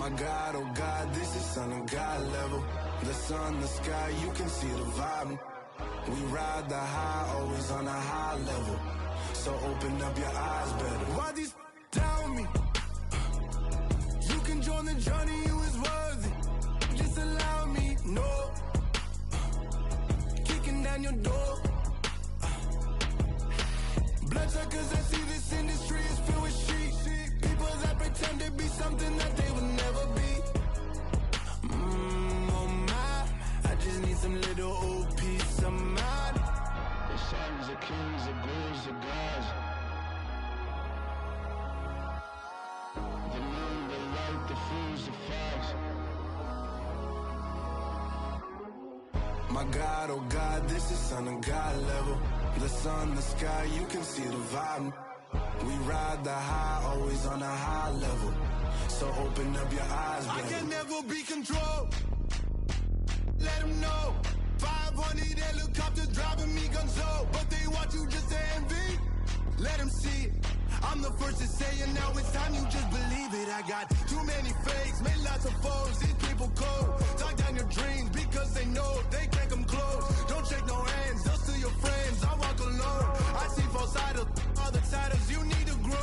My God, oh God, this is Son of God level. The sun, the sky, you can see the vibe. We ride the high, always on a high level. So open up your eyes better. Why these tell me? You can join the journey, you is worthy. Just allow me, no. Kicking down your door. Bloodsuckers that see this industry is filled with sheep. People that pretend to be something that they will never be. Oh my, I just need some little old peace of mind. The sons of kings, the ghouls, the gods. The moon, the light, the fools, the fogs. My God, oh God, this is Son of God level. The sun, the sky, you can see the vibe. We ride the high, always on a high level. So open up your eyes, baby. I can never be controlled. Let them know. 500 helicopters driving me gonzo. But they want you just to envy. Let them see it. I'm the first to say it, now it's time you just believe it. I got too many fakes, made lots of foes. These people cold. Talk down your dreams because they know they can't come close. Don't shake no hands, they'll steal your friends. I walk alone. I see false idols, other titles. You need to grow.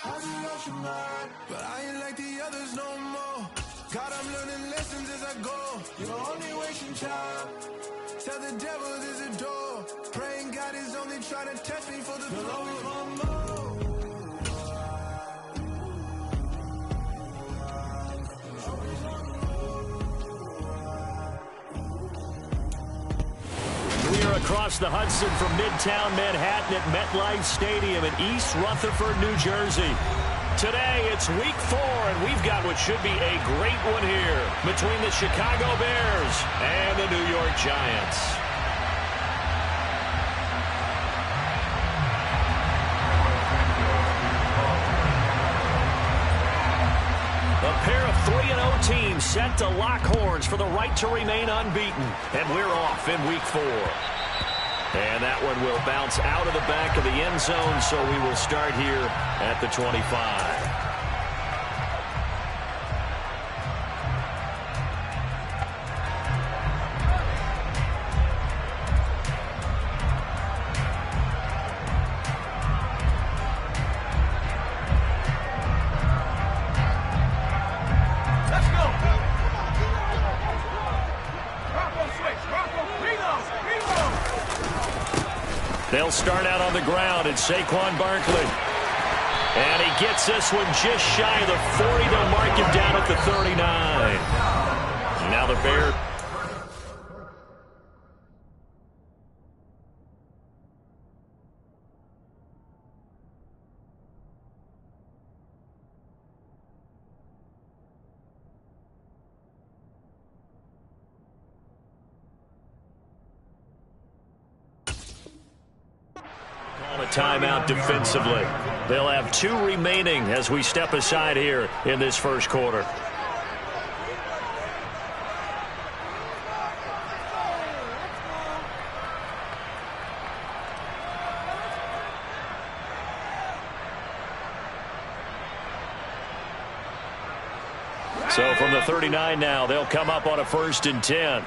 I just lost your mind, but I ain't like the others no more. God, I'm learning lessons as I go. You're only wasting time. Tell the devil there's a door. Praying God is only trying to test me for the glory of more. We are across the Hudson from Midtown Manhattan at MetLife Stadium in East Rutherford, New Jersey. Today, it's week 4, and we've got what should be a great one here between the Chicago Bears and the New York Giants. A pair of 3-0 teams set to lock horns for the right to remain unbeaten, and we're off in week 4. And that one will bounce out of the back of the end zone, so we will start here at the 25. They'll start out on the ground, and Saquon Barkley. And he gets this one just shy of the 40. They'll mark him down at the 39. Now the Bears. Timeout defensively. They'll have 2 remaining as we step aside here in this first quarter. So from the 39 now, they'll come up on a 1st and 10.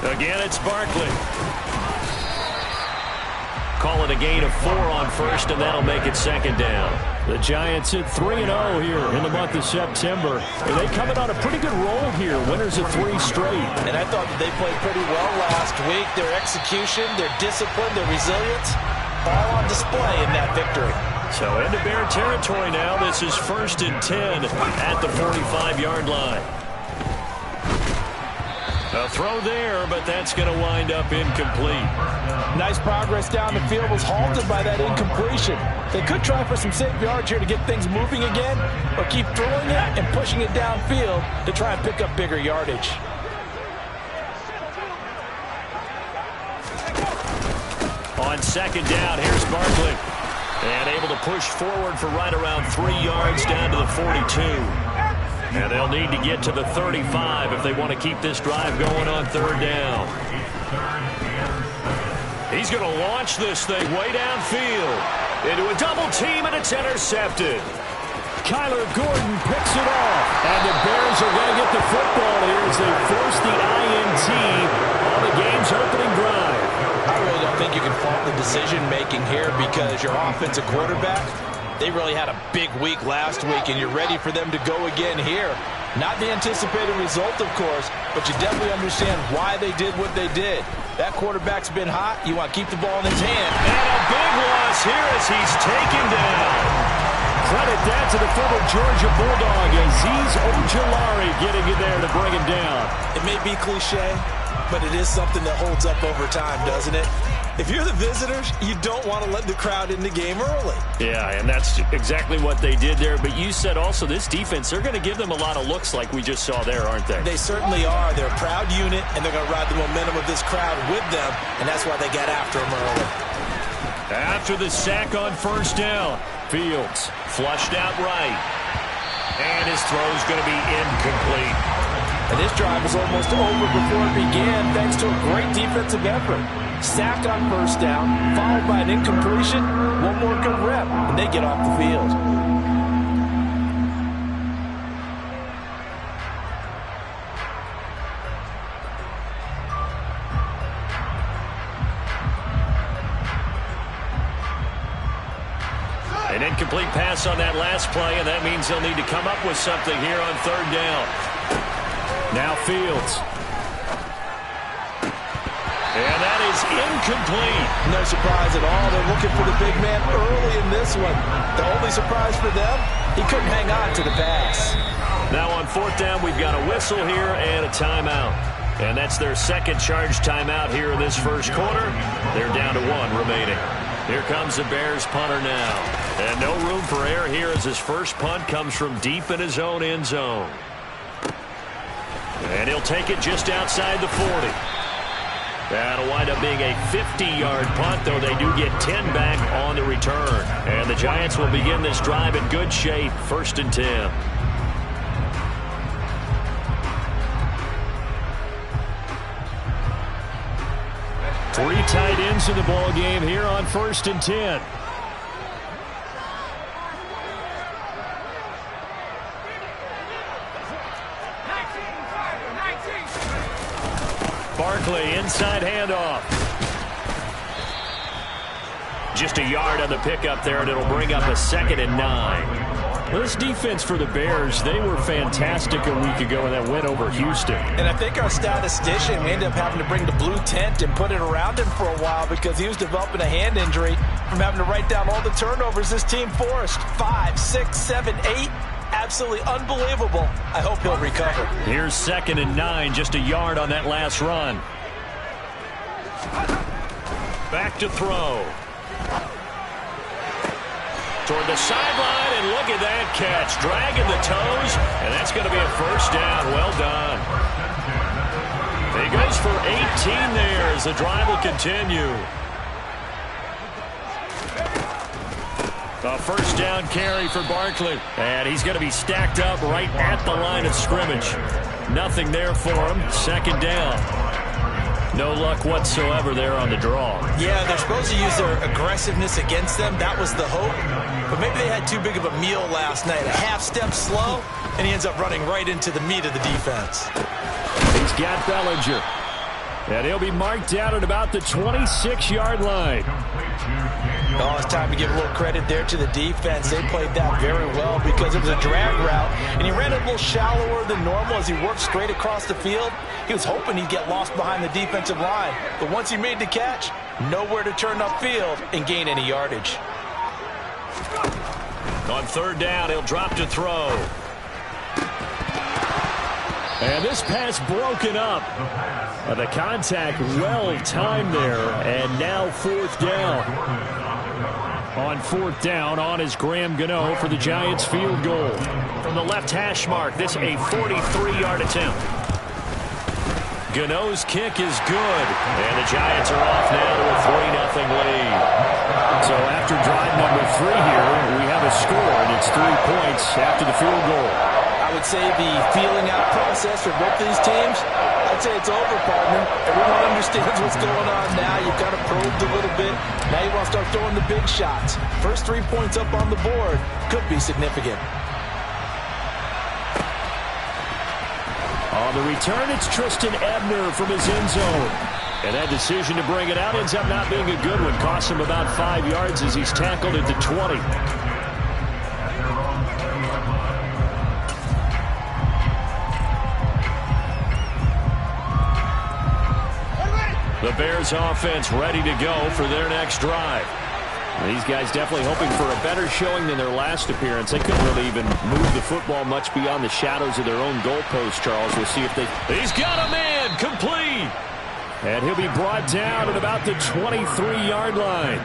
Again, it's Barkley. Call it a gain of 4 on 1st, and that'll make it 2nd down. The Giants at 3-0 here in the month of September. And they come in on a pretty good roll here, winners of 3 straight. And I thought that they played pretty well last week. Their execution, their discipline, their resilience, all on display in that victory. So into Bear territory now. This is 1st and 10 at the 45-yard line. A throw there, but that's going to wind up incomplete. Nice progress down the field was halted by that incompletion. They could try for some safe yards here to get things moving again, or keep throwing it and pushing it downfield to try and pick up bigger yardage. On 2nd down, here's Barkley. And able to push forward for right around 3 yards down to the 42. And they'll need to get to the 35 if they want to keep this drive going on third down. He's going to launch this thing way downfield into a double team, and it's intercepted. Kyler Gordon picks it off, and the Bears are going to get the football here as they force the INT on the game's opening drive. I really don't think you can fault the decision-making here because your offensive quarterback, they really had a big week last week, and you're ready for them to go again here. Not the anticipated result, of course, but you definitely understand why they did what they did. That quarterback's been hot. You want to keep the ball in his hand. And a big loss here as he's taken down. Credit that to the former Georgia Bulldog, Azeez Ojulari getting in there to bring him down. It may be cliche, but it is something that holds up over time, doesn't it? If you're the visitors, you don't want to let the crowd in the game early. Yeah, and that's exactly what they did there. But you said also this defense, they're going to give them a lot of looks like we just saw there, aren't they? They certainly are. They're a proud unit, and they're going to ride the momentum of this crowd with them, and that's why they get after them early. After the sack on first down, Fields flushed out right. And his throw's going to be incomplete. And this drive was almost over before it began thanks to a great defensive effort. Sack on first down, followed by an incompletion, one more good rep, and they get off the field. An incomplete pass on that last play, and that means they'll need to come up with something here on third down. Now Fields. And that is incomplete. No surprise at all. They're looking for the big man early in this one. The only surprise for them, he couldn't hang on to the pass. Now on fourth down, we've got a whistle here and a timeout. And that's their second charge timeout here in this first quarter. They're down to one remaining. Here comes the Bears punter now. And no room for error here as his first punt comes from deep in his own end zone. And he'll take it just outside the 40. That'll wind up being a 50-yard punt, though they do get 10 back on the return. And the Giants will begin this drive in good shape, 1st and 10. Three tight ends in the ball game here on 1st and 10. Barkley, inside handoff. Just a yard on the pickup there, and it'll bring up a 2nd and 9. Well, this defense for the Bears, they were fantastic a week ago in that win over Houston. And I think our statistician ended up having to bring the blue tent and put it around him for a while because he was developing a hand injury from having to write down all the turnovers this team forced. 5, 6, 7, 8. Absolutely unbelievable. I hope he'll recover. Here's 2nd and 9, just a yard on that last run. Back to throw. Toward the sideline, and look at that catch. Dragging the toes, and that's going to be a first down. Well done. He goes for 18 there as the drive will continue. A first down carry for Barkley. And he's going to be stacked up right at the line of scrimmage. Nothing there for him. 2nd down. No luck whatsoever there on the draw. Yeah, they're supposed to use their aggressiveness against them. That was the hope. But maybe they had too big of a meal last night. A half step slow, and he ends up running right into the meat of the defense. He's got Bellinger. And he'll be marked out at about the 26-yard line. Oh, it's time to give a little credit there to the defense. They played that very well because it was a drag route, and he ran it a little shallower than normal as he worked straight across the field. He was hoping he'd get lost behind the defensive line, but once he made the catch, nowhere to turn upfield and gain any yardage. On 3rd down, he'll drop to throw. And this pass broken up. The contact well timed there, and now 4th down. On 4th down, on is Graham Gano for the Giants field goal. From the left hash mark, this a 43-yard attempt. Gano's kick is good, and the Giants are off now to a 3-0 lead. So after drive number 3 here, we have a score, and it's 3 points after the field goal. I would say the feeling out process for both these teams, I'd say it's over, partner. Everyone understands what's going on now. You've kind of probed a little bit. Now you want to start throwing the big shots. First 3 points up on the board could be significant. On the return, it's Tristan Ebner from his end zone. And that decision to bring it out ends up not being a good one. Costs him about 5 yards as he's tackled at the 20. The Bears offense ready to go for their next drive. These guys definitely hoping for a better showing than their last appearance. They couldn't really even move the football much beyond the shadows of their own goalpost, Charles. We'll see if they... He's got a man, complete! And he'll be brought down at about the 23-yard line.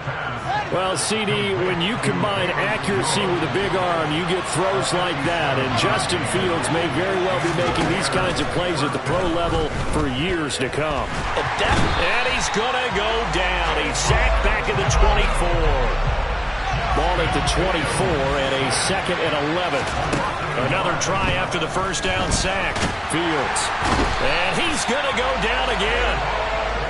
Well, CD, when you combine accuracy with a big arm, you get throws like that. And Justin Fields may very well be making these kinds of plays at the pro level for years to come. And he's going to go down. He's sacked back at the 24. Ball at the 24 and a 2nd and 11. Another try after the first down sack. Fields. And he's going to go down again.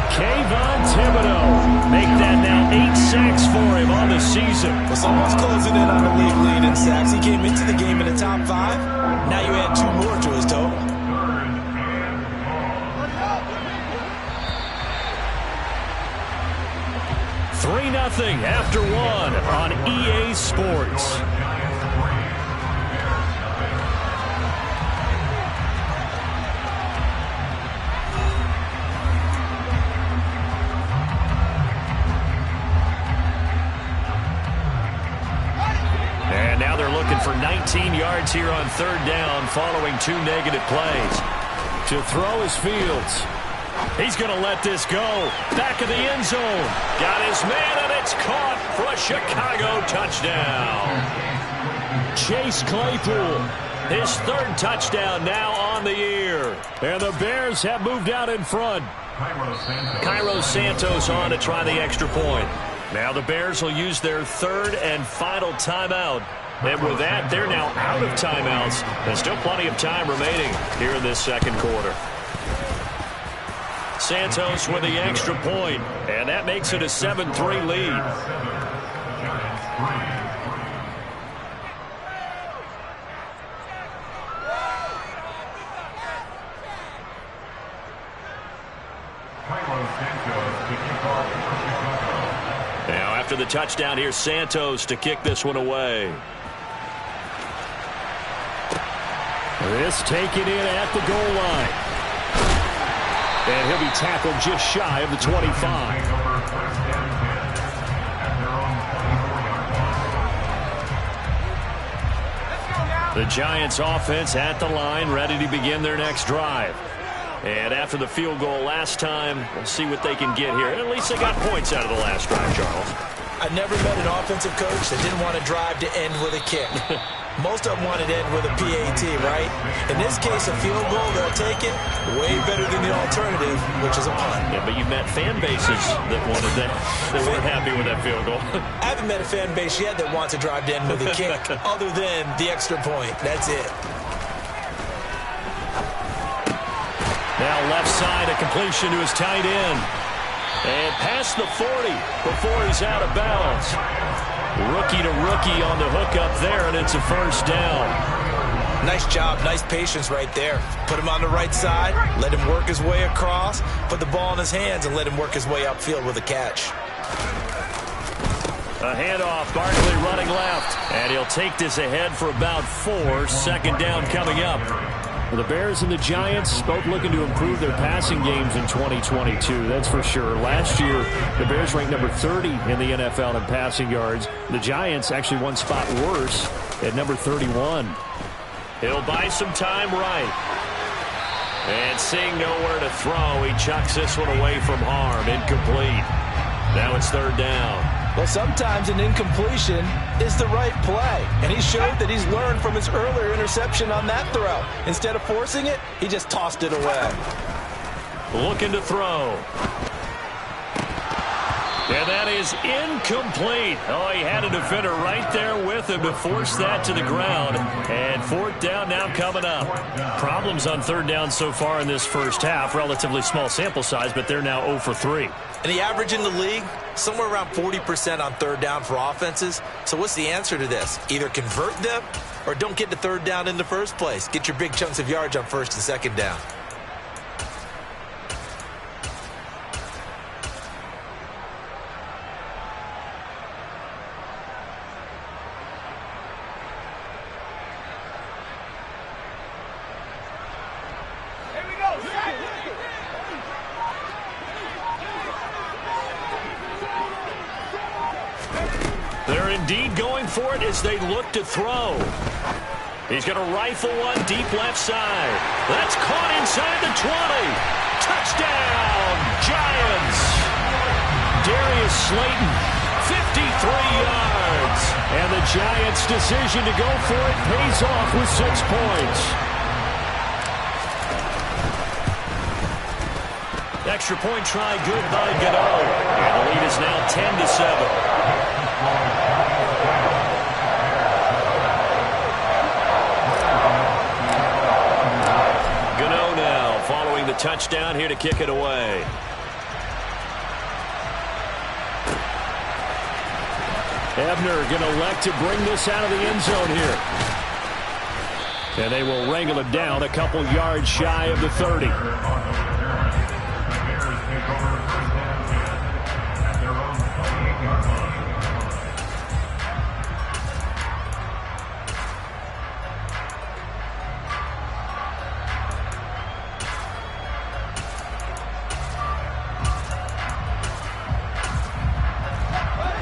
Kayvon Thibodeaux. Make that now 8 sacks for him on the season. Well, someone's closing in on the league lead in sacks. He came into the game in the top 5. Now you add 2 more to his total. Three 3-0 after 1 on EA Sports. And now they're looking for 19 yards here on 3rd down following 2 negative plays. To throw is Fields. He's going to let this go. Back of the end zone. Got his man, and it's caught for a Chicago touchdown. Chase Claypool, his 3rd touchdown now on the year. And the Bears have moved out in front. Cairo Santos on to try the extra point. Now the Bears will use their 3rd and final timeout. And with that, they're now out of timeouts. There's still plenty of time remaining here in this 2nd quarter. Santos with the extra point, and that makes it a 7-3 lead. Now after the touchdown, here's Santos to kick this one away. This taken in at the goal line. And he'll be tackled just shy of the 25. The Giants offense at the line, ready to begin their next drive. And after the field goal last time, we'll see what they can get here. At least they got points out of the last drive, Charles. I never met an offensive coach that didn't want to drive to end with a kick. Most of them wanted to end with a PAT, right? In this case, a field goal, they'll take it way better than the alternative, which is a punt. Yeah, but you've met fan bases that wanted that, that weren't happy with that field goal. I haven't met a fan base yet that wants to drive to end with a kick, other than the extra point. That's it. Now left side, a completion to his tight end. And past the 40 before he's out of bounds. Rookie to rookie on the hook up there, and it's a 1st down. Nice job, nice patience right there. Put him on the right side, let him work his way across, put the ball in his hands, and let him work his way upfield with a catch. A handoff, Barkley running left, and he'll take this ahead for about 4. 2nd down coming up. The Bears and the Giants both looking to improve their passing games in 2022, that's for sure. Last year, the Bears ranked number 30 in the NFL in passing yards. The Giants actually one spot worse at number 31. He'll buy some time right. And seeing nowhere to throw, he chucks this one away from harm. Incomplete. Now it's 3rd down. Well, sometimes an incompletion is the right play. And he showed that he's learned from his earlier interception on that throw. Instead of forcing it, he just tossed it away. Looking to throw. And that is incomplete. Oh, he had a defender right there with him to force that to the ground. And fourth down now coming up. Problems on third down so far in this first half. Relatively small sample size, but they're now 0 for 3. And the average in the league, somewhere around 40% on third down for offenses. So what's the answer to this? Either convert them or don't get to third down in the first place. Get your big chunks of yards on first and second down. They're indeed going for it as they look to throw. He's going to rifle one deep left side. That's caught inside the 20. Touchdown, Giants. Darius Slayton, 53 yards. And the Giants' decision to go for it pays off with 6 points. Extra point try good by Gano. And the lead is now 10-7. Gano now following the touchdown here to kick it away. Ebner going to elect to bring this out of the end zone here. And they will wrangle it down a couple yards shy of the 30.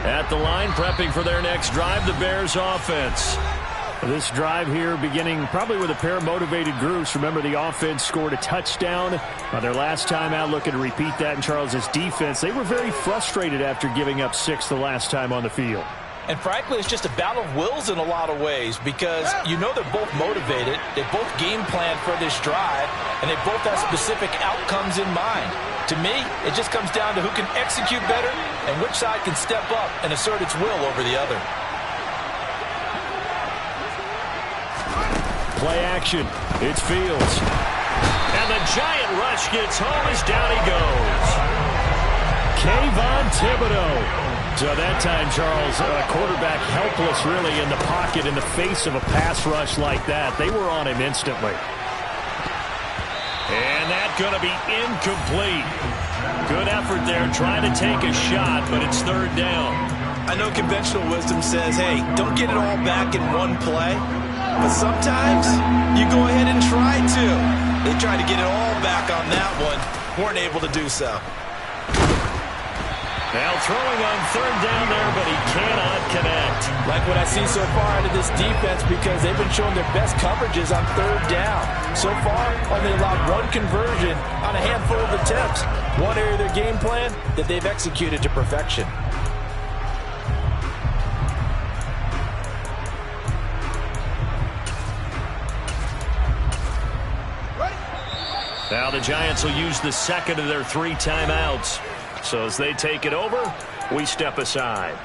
At the line, prepping for their next drive, the Bears offense. This drive here beginning probably with a pair of motivated groups. Remember, the offense scored a touchdown on their last time out, looking to repeat that in Charles' defense. They were very frustrated after giving up 6 the last time on the field. And frankly, it's just a battle of wills in a lot of ways because you know they're both motivated, they both game plan for this drive, and they both have specific outcomes in mind. To me, it just comes down to who can execute better and which side can step up and assert its will over the other. Play action. It's Fields. And the giant rush gets home as down he goes. Kayvon Thibodeaux. So that time, Charles, quarterback helpless really in the pocket in the face of a pass rush like that. They were on him instantly. And that's going to be incomplete. Good effort there trying to take a shot, but it's third down. I know conventional wisdom says, hey, don't get it all back in one play. But sometimes you go ahead and try to. They tried to get it all back on that one. Weren't able to do so. Now throwing on third down there, but he cannot connect. Like what I see so far out of this defense because they've been showing their best coverages on third down. So far, only allowed one conversion on a handful of attempts. One area of their game plan that they've executed to perfection. Now the Giants will use the second of their 3 timeouts. So as they take it over, we step aside.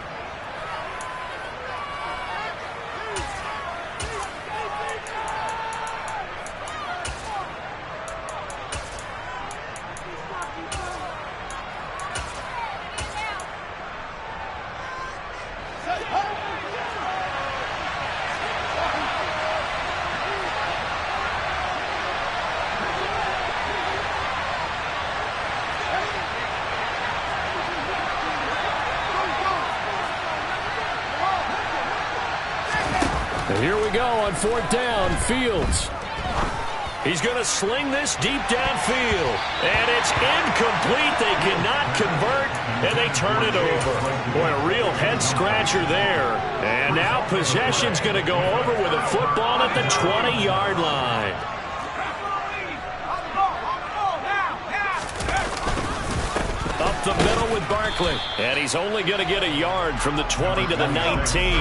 Here we go on fourth down, Fields. He's going to sling this deep downfield. And it's incomplete. They cannot convert, and they turn it over. Boy, a real head-scratcher there. And now possession's going to go over with a football at the 20-yard line. Up the middle with Barkley. And he's only going to get a yard from the 20 to the 19.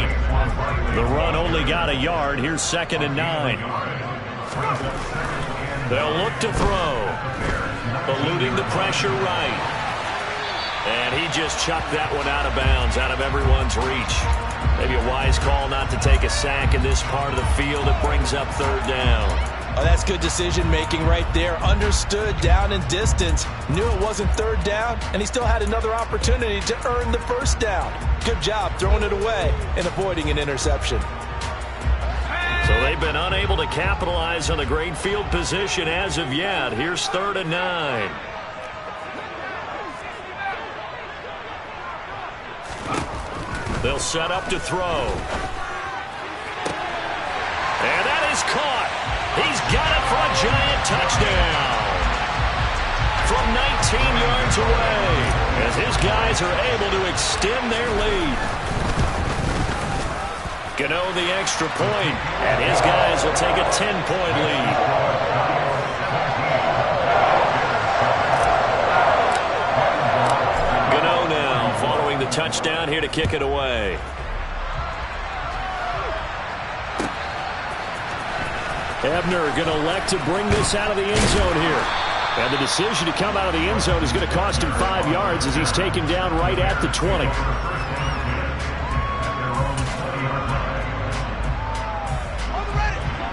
The run only got a yard. Here's 2nd and 9. They'll look to throw. Eluding the pressure right. And he just chucked that one out of bounds, out of everyone's reach. Maybe a wise call not to take a sack in this part of the field. It brings up third down. Oh, that's good decision-making right there. Understood down and distance. Knew it wasn't third down, and he still had another opportunity to earn the first down. Good job throwing it away and avoiding an interception. So they've been unable to capitalize on the great field position as of yet. Here's 3rd and 9. They'll set up to throw. And that is caught. He's got it for a giant touchdown. From 19 yards away, as his guys are able to extend their lead. Gano the extra point, and his guys will take a 10-point lead. Gano now following the touchdown here to kick it away. Ebner going to elect to bring this out of the end zone here. And the decision to come out of the end zone is going to cost him 5 yards as he's taken down right at the 20.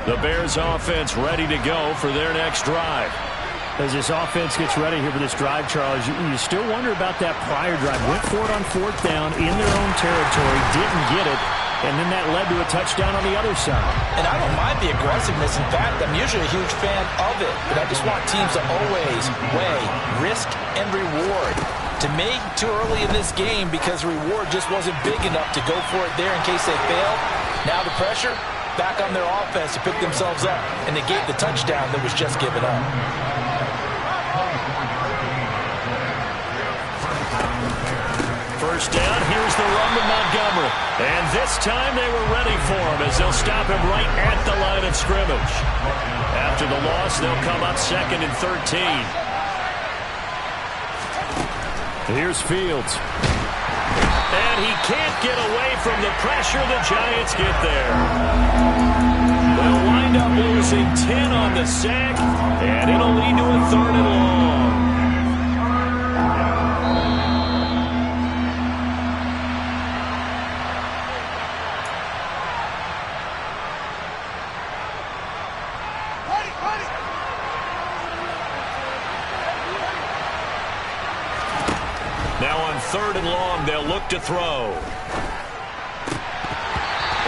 The Bears offense ready to go for their next drive. As this offense gets ready here for this drive, Charles, you still wonder about that prior drive. Went for it on 4th down in their own territory, didn't get it, and then that led to a touchdown on the other side. And I don't mind the aggressiveness. In fact, I'm usually a huge fan of it, but I just want teams to always weigh risk and reward. To me, too early in this game because reward just wasn't big enough to go for it there in case they failed. Now the pressure back on their offense to pick themselves up and negate the touchdown that was just given up. First down, here's the run to Montgomery. And this time they were ready for him as they'll stop him right at the line of scrimmage. After the loss, they'll come up 2nd and 13. Here's Fields. And he can't get away from the pressure. The Giants get there. They'll wind up losing 10 on the sack, and it'll lead to a 3rd and long. Now on 3rd and long, they'll look to throw.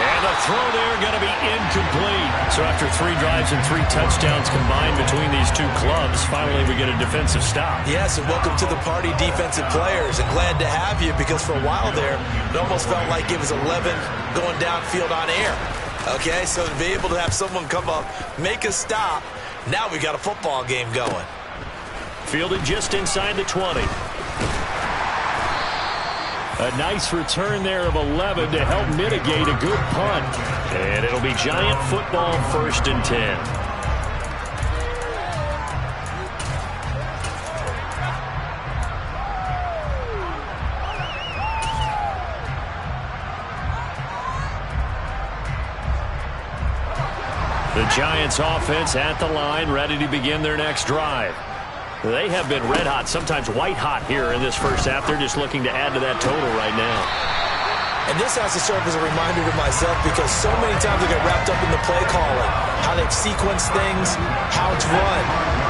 And the throw there going to be incomplete. So after 3 drives and 3 touchdowns combined between these two clubs, finally we get a defensive stop. Yes, and welcome to the party, defensive players. And glad to have you because for a while there, it almost felt like it was 11 going downfield on air. Okay, so to be able to have someone come up, make a stop, now we got a football game going. Fielded just inside the 20. A nice return there of 11 to help mitigate a good punt. And it'll be Giant football 1st and 10. The Giants offense at the line, ready to begin their next drive. They have been red hot, sometimes white hot here in this first half. They're just looking to add to that total right now. And this has to serve as a reminder to myself because so many times I get wrapped up in the play calling, how they sequence things, how it's run.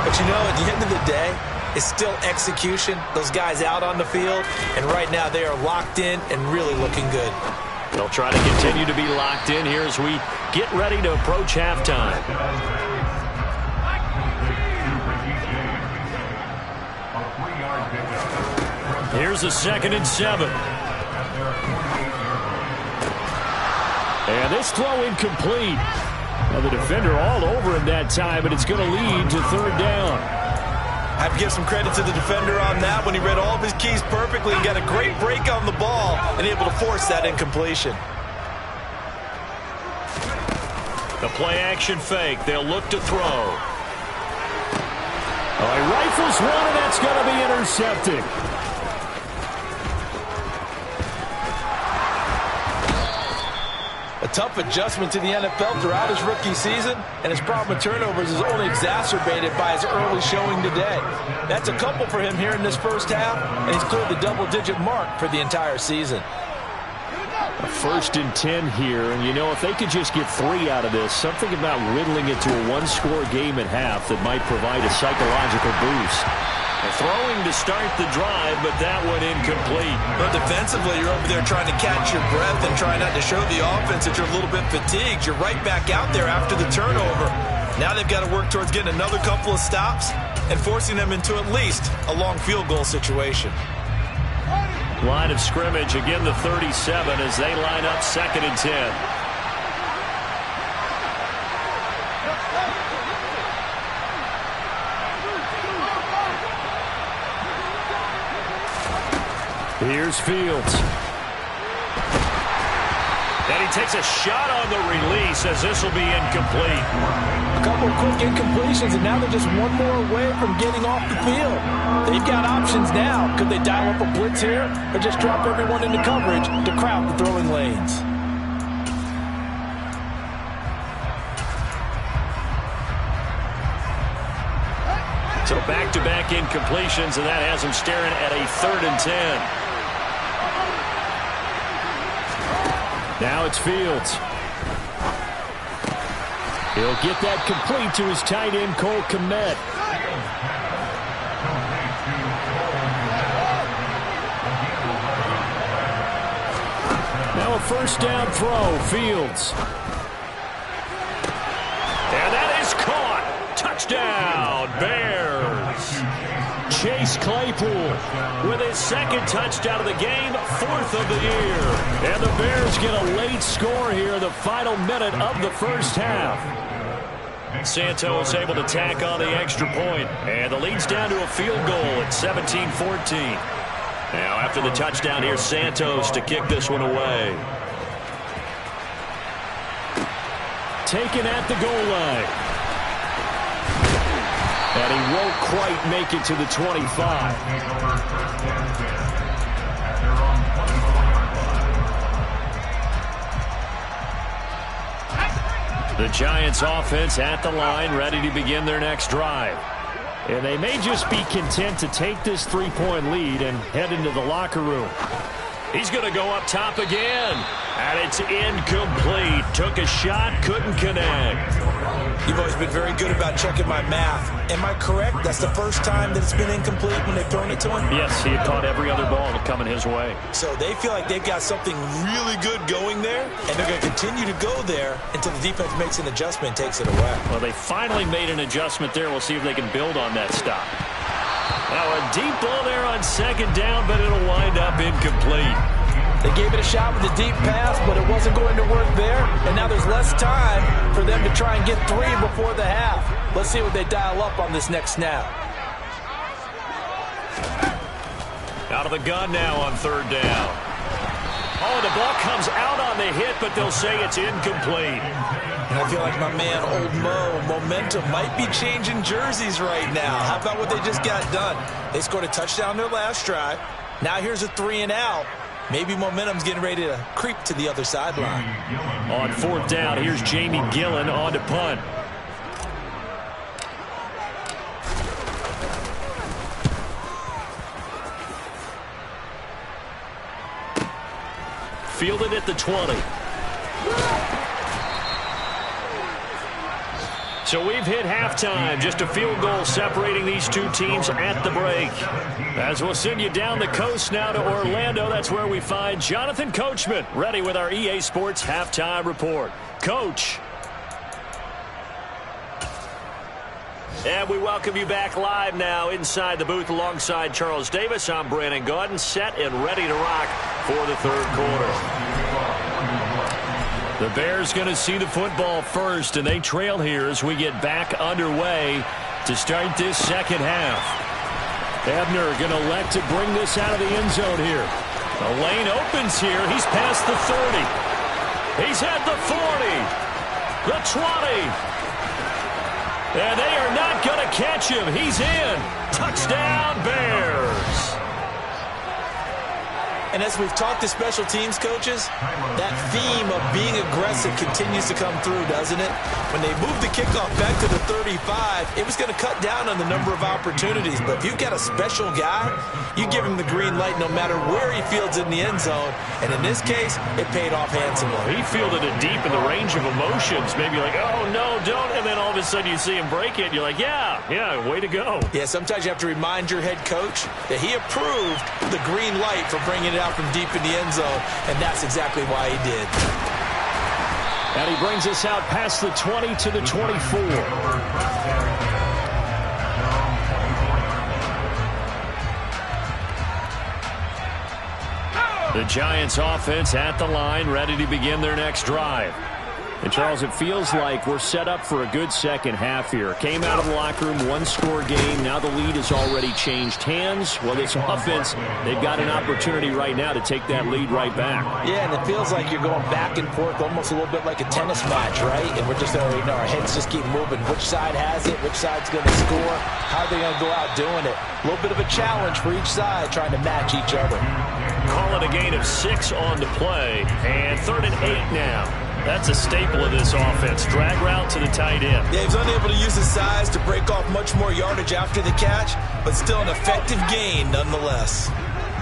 But you know, at the end of the day, it's still execution. Those guys out on the field, and right now they are locked in and really looking good. They'll try to continue to be locked in here as we get ready to approach halftime. Here's a 2nd and 7. And this throw incomplete. Now the defender all over him that time, but it's going to lead to 3rd down. I have to give some credit to the defender on that when he read all of his keys perfectly and got a great break on the ball and able to force that incompletion. The play-action fake. They'll look to throw. Oh, he rifles one, and that's going to be intercepted. A tough adjustment to the NFL throughout his rookie season, and his problem with turnovers is only exacerbated by his early showing today. That's a couple for him here in this first half, and he's cleared the double-digit mark for the entire season. A 1st and 10 here, and you know, if they could just get 3 out of this, something about whittling it to a 1-score game at half that might provide a psychological boost. Throwing to start the drive, but that one incomplete. But defensively, you're over there trying to catch your breath and try not to show the offense that you're a little bit fatigued. You're right back out there after the turnover. Now they've got to work towards getting another couple of stops and forcing them into at least a long field goal situation. Line of scrimmage, again the 37 as they line up 2nd and 10. Here's Fields. And he takes a shot on the release as this will be incomplete. A couple of quick incompletions, and now they're just one more away from getting off the field. They've got options now. Could they dial up a blitz here or just drop everyone into coverage to crowd the throwing lanes? So back-to-back incompletions, and that has them staring at a 3rd and 10. Now it's Fields. He'll get that complete to his tight end, Cole Kmet. Now a 1st down throw, Fields. And that is caught. Touchdown, Bears. Chase Claypool with his 2nd touchdown of the game, 4th of the year. And the Bears get a late score here in the final minute of the first half. Santos able to tack on the extra point, and the lead's down to a field goal at 17-14. Now after the touchdown, here's Santos to kick this one away. Taken at the goal line. And he won't quite make it to the 25. The Giants offense at the line, ready to begin their next drive. And they may just be content to take this 3-point lead and head into the locker room. He's going to go up top again. And it's incomplete. Took a shot, couldn't connect. You've always been very good about checking my math. Am I correct? That's the first time that it's been incomplete when they've thrown it to him? Yes, he had caught every other ball coming his way. So they feel like they've got something really good going there, and they're going to continue to go there until the defense makes an adjustment and takes it away. Well, they finally made an adjustment there. We'll see if they can build on that stop. Now a deep ball there on 2nd down, but it'll wind up incomplete. They gave it a shot with a deep pass, but it wasn't going to work there. And now there's less time for them to try and get 3 before the half. Let's see what they dial up on this next snap. Out of the gun now on 3rd down. Oh, the ball comes out on the hit, but they'll say it's incomplete. And I feel like my man, Old Mo, momentum might be changing jerseys right now. How about what they just got done? They scored a touchdown their last drive. Now here's a 3 and out. Maybe momentum's getting ready to creep to the other sideline. On 4th down, here's Jamie Gillen on to punt. Fielded at the 20. So we've hit halftime. Just a field goal separating these two teams at the break. As we'll send you down the coast now to Orlando, that's where we find Jonathan Coachman, ready with our EA Sports Halftime Report. Coach. And we welcome you back live now inside the booth alongside Charles Davis. I'm Brandon Gaudin, set and ready to rock for the 3rd quarter. The Bears going to see the football first, and they trail here as we get back underway to start this 2nd half. Ebner going to elect to bring this out of the end zone here. The lane opens here. He's past the 30. He's at the 40. The 20. And they are not going to catch him. He's in. Touchdown, Bears. And as we've talked to special teams coaches, that theme of being aggressive continues to come through, doesn't it? When they moved the kickoff back to the 35, it was going to cut down on the number of opportunities. But if you've got a special guy, you give him the green light no matter where he fields in the end zone. And in this case, it paid off handsomely. He fielded it deep in the range of emotions. Maybe like, oh, no, don't. And then all of a sudden you see him break it. And you're like, yeah, way to go. Yeah, sometimes you have to remind your head coach that he approved the green light for bringing it out from deep in the end zone. And that's exactly why he did. And he brings us out past the 20 to the 24. The Giants offense at the line, ready to begin their next drive. And, Charles, it feels like we're set up for a good second half here. Came out of the locker room, one-score game. Now the lead has already changed hands. Well, this offense, they've got an opportunity right now to take that lead right back. Yeah, and it feels like you're going back and forth almost a little bit like a tennis match, right? And we're just, our heads just keep moving. Which side has it? Which side's going to score? How are they going to go out doing it? A little bit of a challenge for each side trying to match each other. Call it a gain of 6 on to play. And 3rd and 8 now. That's a staple of this offense. Drag route to the tight end. Yeah, he was unable to use his size to break off much more yardage after the catch, but still an effective gain nonetheless.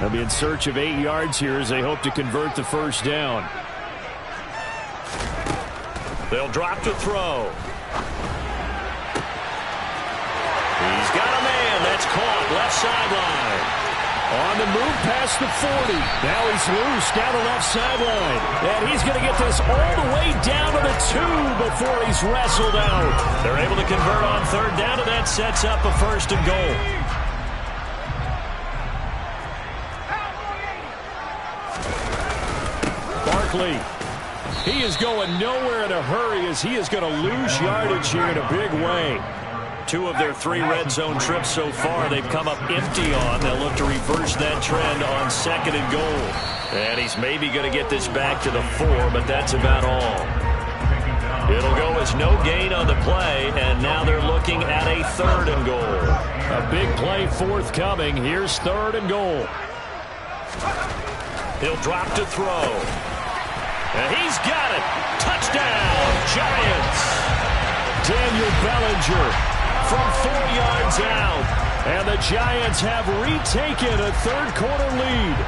They'll be in search of 8 yards here as they hope to convert the first down. They'll drop to throw. He's got a man. That's caught. Left sideline. On the move past the 40. Now he's loose down the left sideline. And he's going to get this all the way down to the 2 before he's wrestled out. They're able to convert on 3rd down, and that sets up a 1st and goal. Barkley. He is going nowhere in a hurry as he is going to lose yardage here in a big way. 2 of their 3 red zone trips so far they've come up empty on. They'll look to reverse that trend on 2nd and goal. And he's maybe going to get this back to the 4, but that's about all. It'll go as no gain on the play, and now they're looking at a 3rd and goal. A big play forthcoming. Here's 3rd and goal. He'll drop to throw. And he's got it. Touchdown, Giants. Daniel Bellinger from 4 yards out. And the Giants have retaken a 3rd quarter lead.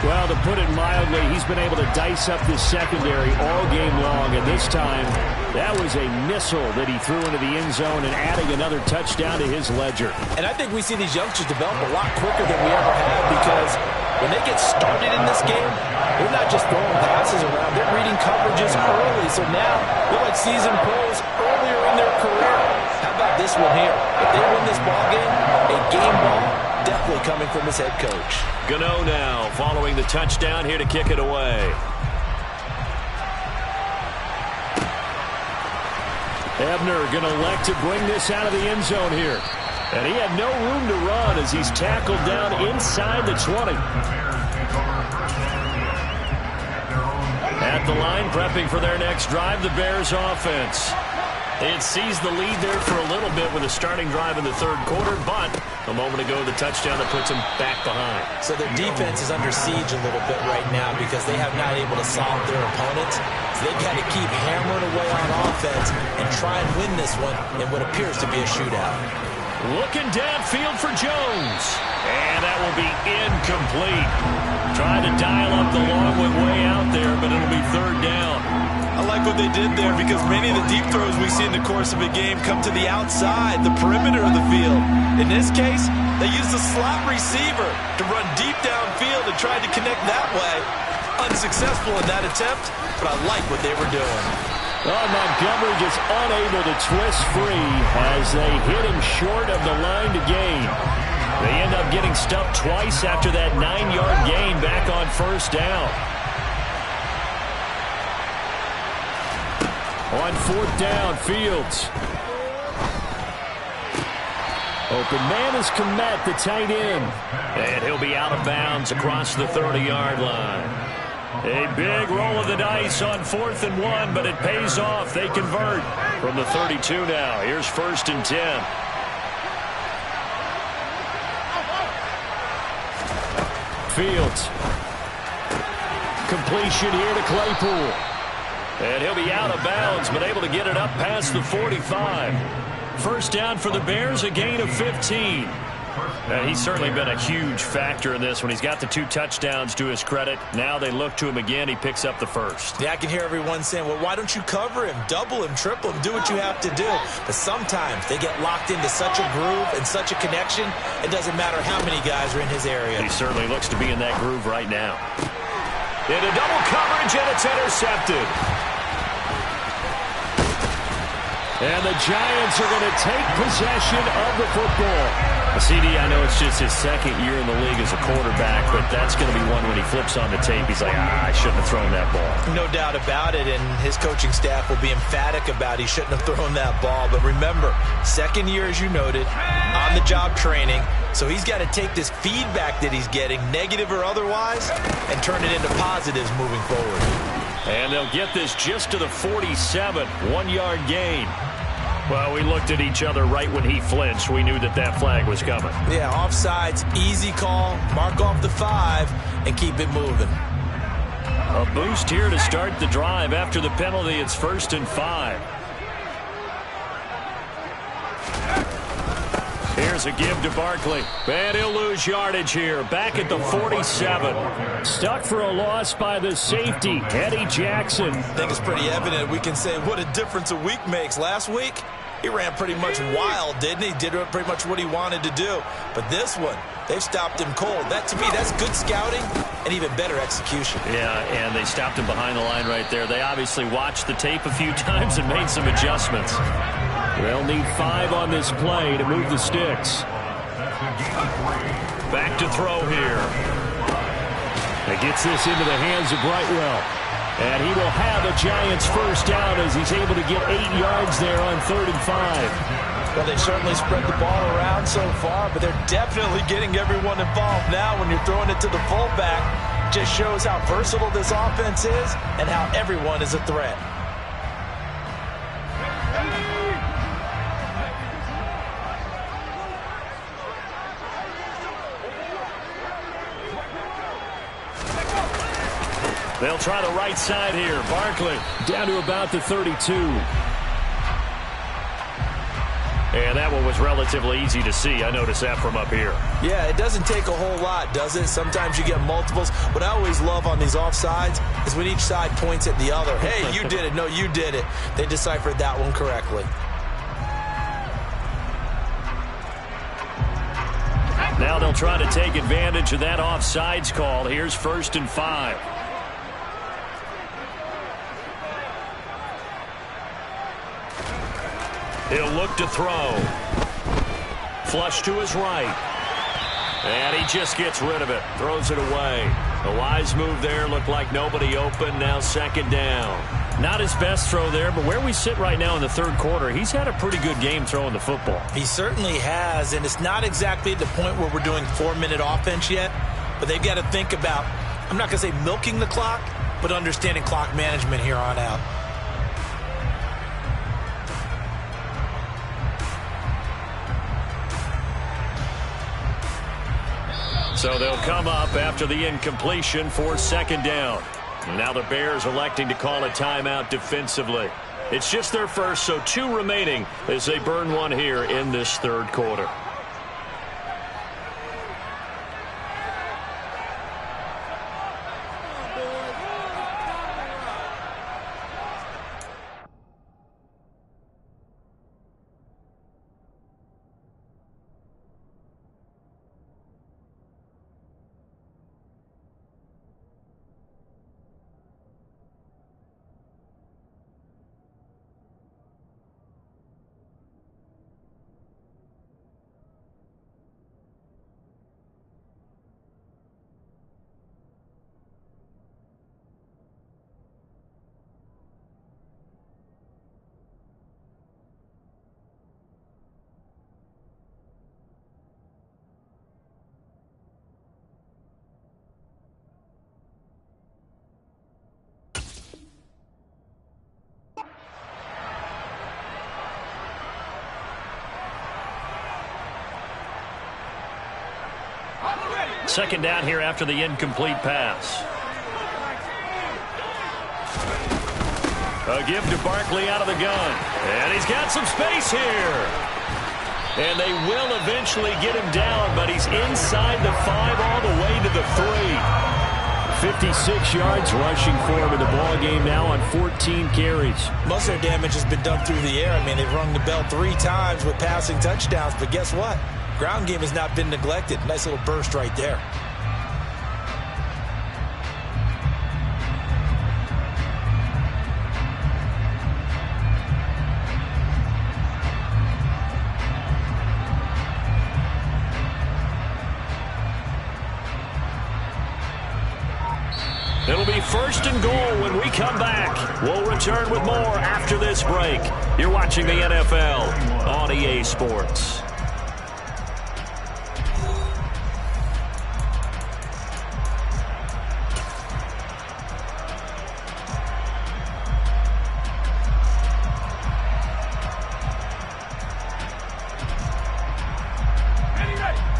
Well, to put it mildly, he's been able to dice up this secondary all game long. And this time, that was a missile that he threw into the end zone and adding another touchdown to his ledger. And I think we see these youngsters develop a lot quicker than we ever have, because when they get started in this game, they're not just throwing passes around. They're reading coverages early. So now they're like seasoned pros earlier in their career. How about this one here? If they win this ball game, a game ball, definitely coming from his head coach. Gano now following the touchdown here to kick it away. Ebner going to elect to bring this out of the end zone here. And he had no room to run as he's tackled down inside the 20. At the line, prepping for their next drive, the Bears offense. They had seized the lead there for a little bit with a starting drive in the 3rd quarter, but a moment ago, the touchdown that puts them back behind. So their defense is under siege a little bit right now because they have not able to solve their opponents. So they've got to keep hammering away on offense and try and win this one in what appears to be a shootout. Looking downfield for Jones. And that will be incomplete. Trying to dial up the long one way out there, but it'll be 3rd down. I like what they did there because many of the deep throws we see in the course of a game come to the outside, the perimeter of the field. In this case, they used a slot receiver to run deep downfield and tried to connect that way. Unsuccessful in that attempt, but I like what they were doing. Oh, Montgomery just unable to twist free as they hit him short of the line to gain. They end up getting stuffed twice after that 9-yard gain back on 1st down. On 4th down, Fields. Open man is Kmet, the tight end. And he'll be out of bounds across the 30-yard line. A big roll of the dice on 4th and 1, but it pays off. They convert from the 32 now. Here's 1st and 10. Fields. Completion here to Claypool. And he'll be out of bounds, but able to get it up past the 45. First down for the Bears, a gain of 15. He's certainly been a huge factor in this when he's got the 2 touchdowns to his credit. Now they look to him again. He picks up the first. Yeah, I can hear everyone saying, well, why don't you cover him, double him, triple him, do what you have to do. But sometimes they get locked into such a groove and such a connection, it doesn't matter how many guys are in his area. He certainly looks to be in that groove right now. Into double coverage, and it's intercepted. And the Giants are going to take possession of the football. CD, I know it's just his second year in the league as a quarterback, but that's going to be one when he flips on the tape. He's like, I shouldn't have thrown that ball. No doubt about it, and his coaching staff will be emphatic about he shouldn't have thrown that ball. But remember, second year, as you noted, on-the-job training, so he's got to take this feedback that he's getting, negative or otherwise, and turn it into positives moving forward. And they'll get this just to the 47, 1-yard gain. Well, we looked at each other right when he flinched. We knew that that flag was coming. Yeah, offsides, easy call, mark off the 5, and keep it moving. A boost here to start the drive. After the penalty, it's 1st and 5. Here's a give to Barkley. And he'll lose yardage here. Back at the 47. Stuck for a loss by the safety, Eddie Jackson. I think it's pretty evident. We can say what a difference a week makes. Last week, he ran pretty much wild, didn't he? Did pretty much what he wanted to do. But this one, they've stopped him cold. That, to me, that's good scouting and even better execution. Yeah, and they stopped him behind the line right there. They obviously watched the tape a few times and made some adjustments. They'll need 5 on this play to move the sticks. Back to throw here. He gets this into the hands of Brightwell. And he will have a Giants first down as he's able to get 8 yards there on 3rd and 5. Well, they certainly spread the ball around so far, but they're definitely getting everyone involved now when you're throwing it to the fullback. Just shows how versatile this offense is and how everyone is a threat. They'll try the right side here. Barkley down to about the 32. And that one was relatively easy to see. I noticed that from up here. Yeah, it doesn't take a whole lot, does it? Sometimes you get multiples. What I always love on these offsides is when each side points at the other. Hey, you did it. No, you did it. They deciphered that one correctly. Now they'll try to take advantage of that offsides call. Here's 1st and 5. He'll look to throw. Flush to his right. And he just gets rid of it. Throws it away. A wise move there. Looked like nobody open. Now 2nd down. Not his best throw there, but where we sit right now in the 3rd quarter, he's had a pretty good game throwing the football. He certainly has, and it's not exactly at the point where we're doing 4-minute offense yet, but they've got to think about, I'm not going to say milking the clock, but understanding clock management here on out. So they'll come up after the incompletion for 2nd down. Now the Bears electing to call a timeout defensively. It's just their first, so 2 remaining as they burn one here in this 3rd quarter. second down here after the incomplete pass. A give to Barkley out of the gun. And he's got some space here. And they will eventually get him down, but he's inside the 5 all the way to the 3. 56 yards rushing for him in the ball game now on 14 carries. Most of their damage has been done through the air. I mean, they've rung the bell 3 times with passing touchdowns, but guess what? Ground game has not been neglected. Nice little burst right there. It'll be 1st and goal when we come back. We'll return with more after this break. You're watching the NFL on EA Sports.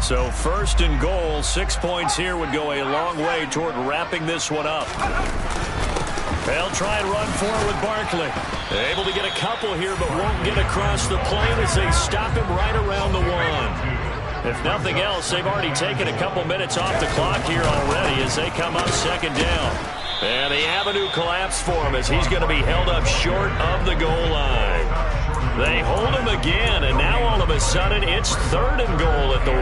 So 1st and goal, 6 points here would go a long way toward wrapping this one up. They'll try and run for it with Barkley. Able to get a couple here, but won't get across the plane as they stop him right around the 1. If nothing else, they've already taken a couple minutes off the clock here already as they come up 2nd down. And the avenue collapsed for him as he's going to be held up short of the goal line. They hold him again, and now all of a sudden it's 3rd and goal at the 1.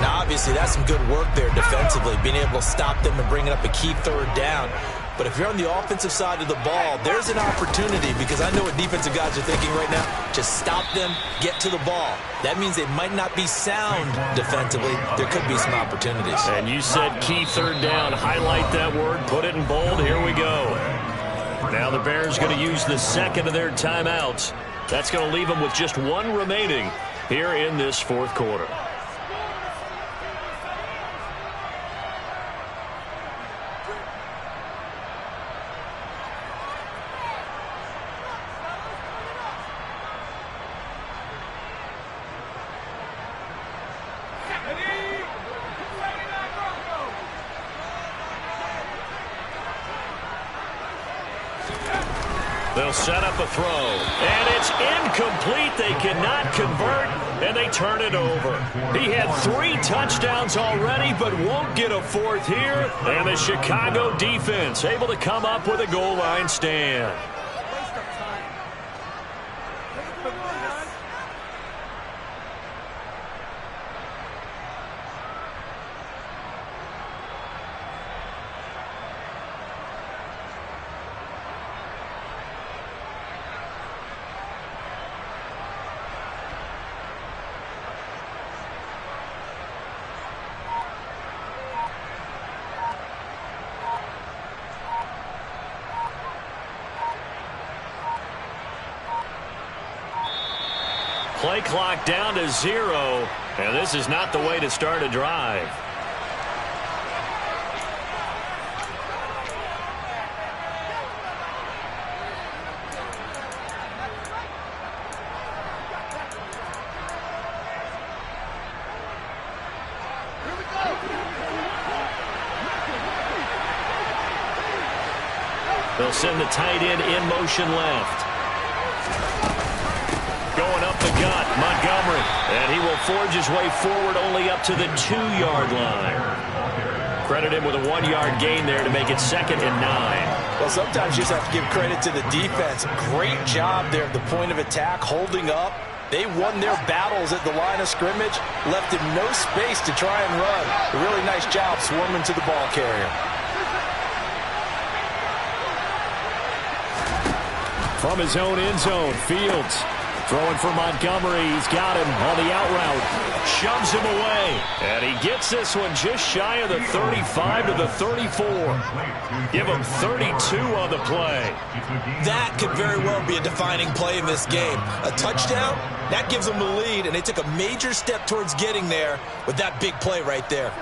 Now, obviously, that's some good work there defensively, being able to stop them and bringing up a key 3rd down. But if you're on the offensive side of the ball, there's an opportunity, because I know what defensive guys are thinking right now. Just stop them, get to the ball. That means they might not be sound defensively. There could be some opportunities. And you said key 3rd down. Highlight that word, put it in bold. Here we go. Now the Bears going to use the 2nd of their timeouts. That's going to leave them with just 1 remaining here in this 4th quarter. They'll set up a throw, and it's incomplete. They cannot convert, and they turn it over. He had 3 touchdowns already, but won't get a 4th here. And the Chicago defense able to come up with a goal line stand. Play clock down to 0, and this is not the way to start a drive. They'll send the tight end in motion left. Going up the gut, Montgomery. And he will forge his way forward only up to the 2-yard line. Credit him with a 1-yard gain there to make it 2nd and 9. Well, sometimes you just have to give credit to the defense. Great job there at the point of attack, holding up. They won their battles at the line of scrimmage, left him no space to try and run. A really nice job swarming to the ball carrier. From his own end zone, Fields throwing for Montgomery. He's got him on the out route. Shoves him away. And he gets this one just shy of the 35 to the 34. Give him 32 on the play. That could very well be a defining play in this game. A touchdown, that gives them the lead, and they took a major step towards getting there with that big play right there.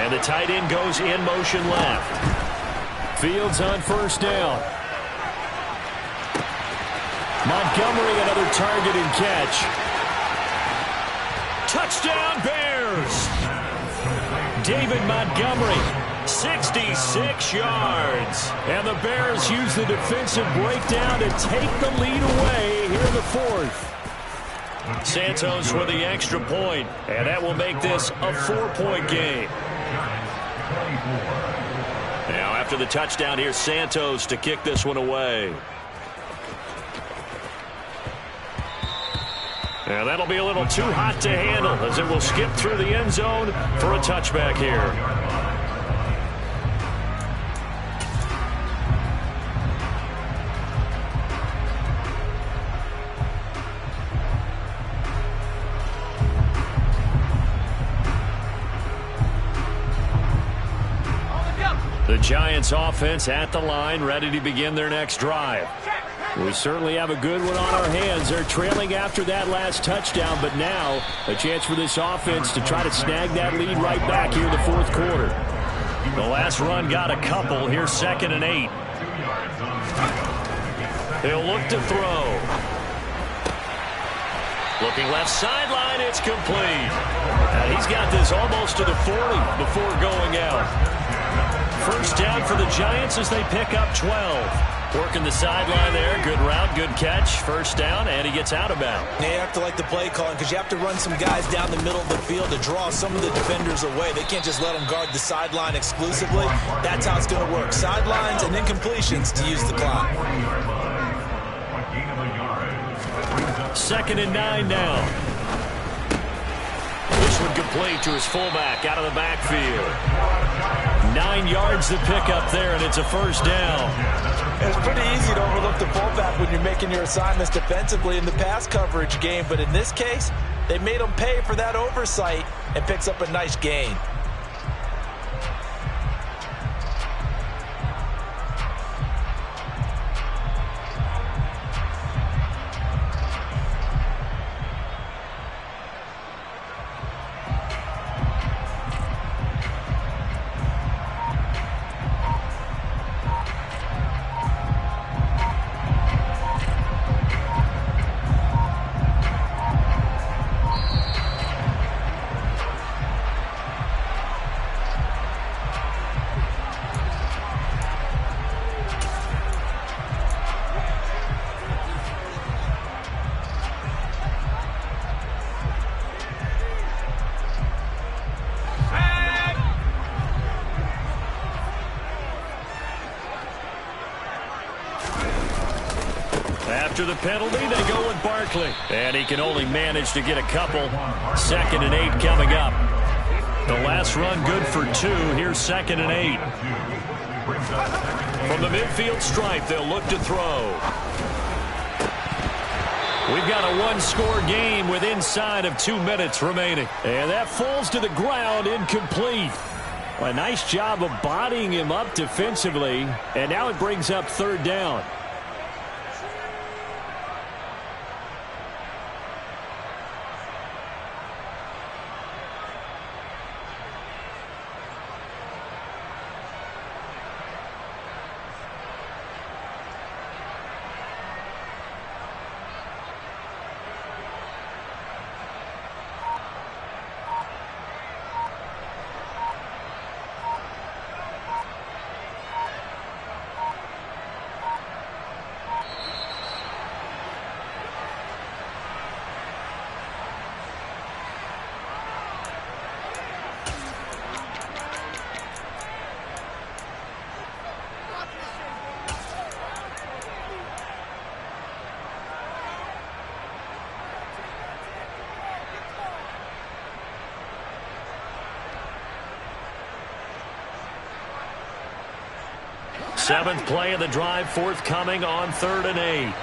And the tight end goes in motion left. Fields on first down. Montgomery, another target and catch. Touchdown, Bears! David Montgomery, 66 yards. And the Bears use the defensive breakdown to take the lead away here in the fourth. Santos with the extra point, and that will make this a 4-point game. Now after the touchdown, here's Santos to kick this one away. And that'll be a little too hot to handle as it will skip through the end zone for a touchback here. The Giants offense at the line, ready to begin their next drive. We certainly have a good one on our hands. They're trailing after that last touchdown, but now a chance for this offense to try to snag that lead right back here in the fourth quarter. The last run got a couple. Here's 2nd and 8. They'll look to throw. Looking left sideline, it's complete. And he's got this almost to the 40 before going out. First down for the Giants as they pick up 12. Working the sideline there. Good route, good catch. First down, and he gets out of bounds. They have to like the play calling because you have to run some guys down the middle of the field to draw some of the defenders away. They can't just let them guard the sideline exclusively. That's how it's going to work. Sidelines and incompletions to use the clock. 2nd and 9 now. This one complete to his fullback out of the backfield. 9 yards to pick up there, and it's a first down. It's pretty easy to overlook the fullback when you're making your assignments defensively in the pass coverage game, but in this case, they made him pay for that oversight and picks up a nice gain. After the penalty, they go with Barkley. And he can only manage to get a couple. 2nd and 8 coming up. The last run good for 2. Here's 2nd and 8. From the midfield stripe, they'll look to throw. We've got a one-score game with inside of 2 minutes remaining. And that falls to the ground, incomplete. Well, a nice job of bodying him up defensively. And now it brings up 3rd down. Seventh play of the drive forthcoming on 3rd and 8.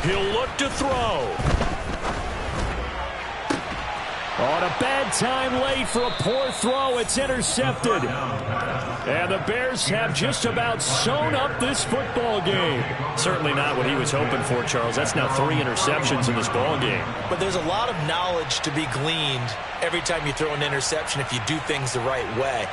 He'll look to throw. On a bad time late for a poor throw. It's intercepted. And the Bears have just about sewn up this football game. Certainly not what he was hoping for, Charles. That's now 3 interceptions in this ball game. But there's a lot of knowledge to be gleaned every time you throw an interception if you do things the right way.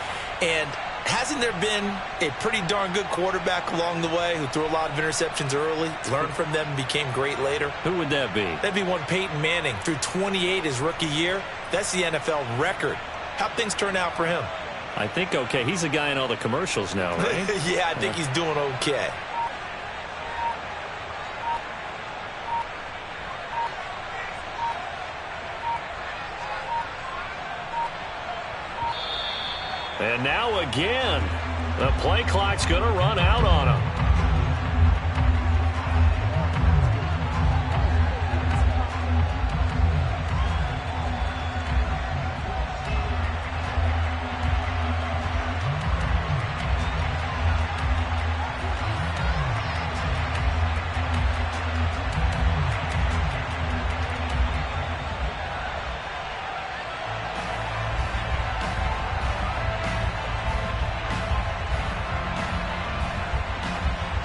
And hasn't there been a pretty darn good quarterback along the way who threw a lot of interceptions early, learned from them, and became great later? Who would that be? That'd be one Peyton Manning. Threw 28 his rookie year. That's the NFL record. How'd things turn out for him? I think okay. He's a guy in all the commercials now, right? Yeah, I think he's doing okay. And now again, the play clock's going to run out on him.